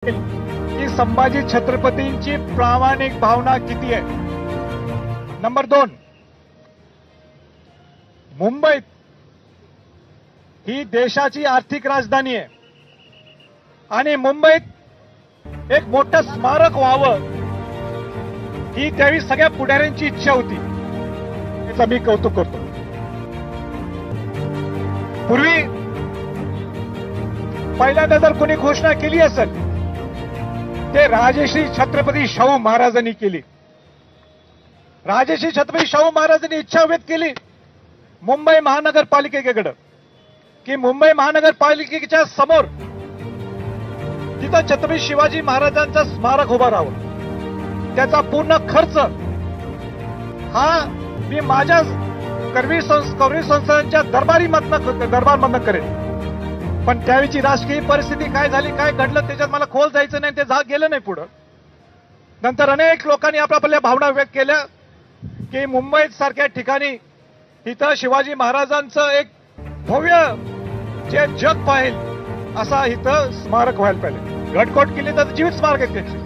की संभाजी छत्रपतींची प्रामाणिक भावना किती आहे। नंबर 2, मुंबईत ही देशाची आर्थिक राजधानी आहे आणि मुंबईत एक मोठं स्मारक व्हावं ही त्यावेळी सगळ्या पुढाऱ्यांची इच्छा होती। त्याचं मी कौतुक करतो। पूर्वी पहिल्यांदा जर कोणी घोषणा केली असेल ते राजश्री छत्रपती शाहू महाराजांनी केली। राजश्री छत्रपती शाहू महाराजांनी इच्छा व्यक्त केली मुंबई महानगरपालिकेकडे की मुंबई महानगरपालिकेच्या समोर तिथं छत्रपती शिवाजी महाराजांचं स्मारक उभं राहावं। त्याचा पूर्ण खर्च हा मी माझ्या करवीर संस्थांच्या दरबारमधनं करेन। पण त्यावेळीची राजकीय परिस्थिती काय झाली, काय घडलं त्याच्यात मला खोल जायचं नाही, ते गेलं नाही पुढं। नंतर अनेक लोकांनी आपल्या भावना व्यक्त केल्या की मुंबईत सारख्या ठिकाणी इथं शिवाजी महाराजांचं एक भव्य जे जग पाहिल असा इथं स्मारक व्हायला पाहिजे। गडकोट किल्ले तर जीवित स्मारक आहे त्याचे।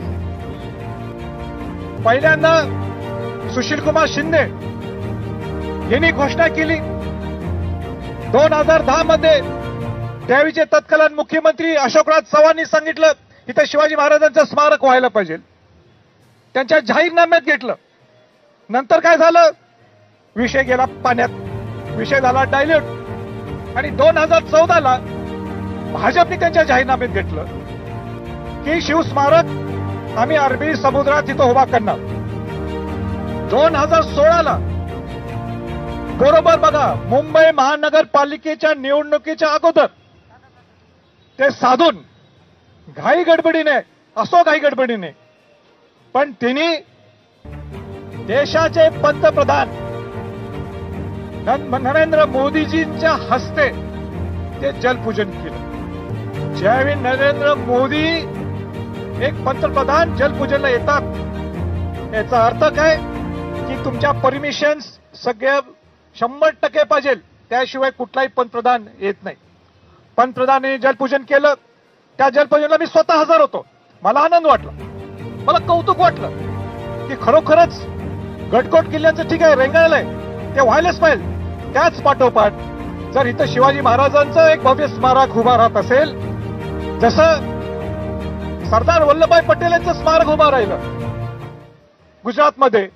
पहिल्यांदा सुशीलकुमार शिंदे यांनी घोषणा केली 2010 मध्ये। त्यावेळीचे तत्कालीन मुख्यमंत्री अशोकराज चव्हाणांनी सांगितलं इथं शिवाजी महाराजांचं स्मारक व्हायला पाहिजे। त्यांच्या जाहीरनाम्यात घेतलं। नंतर काय झालं, विषय गेला पाण्यात, विषय झाला डायल्यूट आणि 2014ला भाजपने त्यांच्या जाहीरनाम्यात घेतलं की शिवस्मारक आम्ही अरबी समुद्रात तिथं उभा करणार। 2016ला बरोबर बघा, मुंबई महानगरपालिकेच्या निवडणुकीच्या अगोदर ते साधून घाई गडबडीने पण त्यांनी देशाचे पंतप्रधान नरेंद्र मोदीजींच्या हस्ते ते जलपूजन केलं। ज्यावेळी नरेंद्र मोदी एक पंतप्रधान जलपूजनला येतात याचा अर्थ काय की तुमच्या परमिशन्स सगळ्या 100% पाहिजे, त्याशिवाय कुठलाही पंतप्रधान येत नाही। पंतप्रधानांनी जलपूजन केलं। त्या जलपूजनला मी स्वतः हजर होतो। मला आनंद वाटला, मला कौतुक वाटलं की खरोखरच गडकोट किल्ल्याचं ठीक आहे रेंगाळलंय, ते व्हायलाच पाहिजे। त्याच पाठोपाठ जर इथं शिवाजी महाराजांचं एक भव्य स्मारक उभा राहत असेल, जसं सरदार वल्लभभाई पटेल यांचं स्मारक उभं राहिलं गुजरातमध्ये,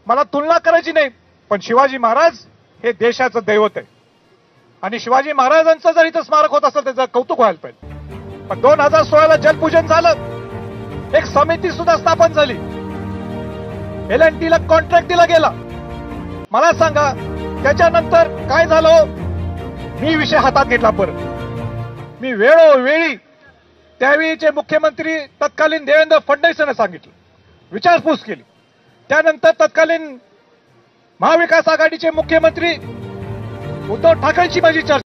मला तुलना करायची नाही, पण शिवाजी महाराज हे देशाचं दैवत आहे आणि शिवाजी महाराजांचं जर इथं स्मारक होत असेल त्याचं कौतुक व्हायला पाहिजे। पण 2016ला जलपूजन झालं, एक समिती सुद्धा स्थापन झाली, L&Tला कॉन्ट्रॅक्ट दिला गेला। मला सांगा त्याच्यानंतर काय झालं, मी विषय हातात घेतला परत। मी वेळोवेळी त्यावेळीचे मुख्यमंत्री तत्कालीन देवेंद्र फडणवीस यांना सांगितलं, विचारपूस केली। त्यानंतर तत्कालीन महाविकास आघाडीचे मुख्यमंत्री उद्धव ठाकरेंची माझी चर्चा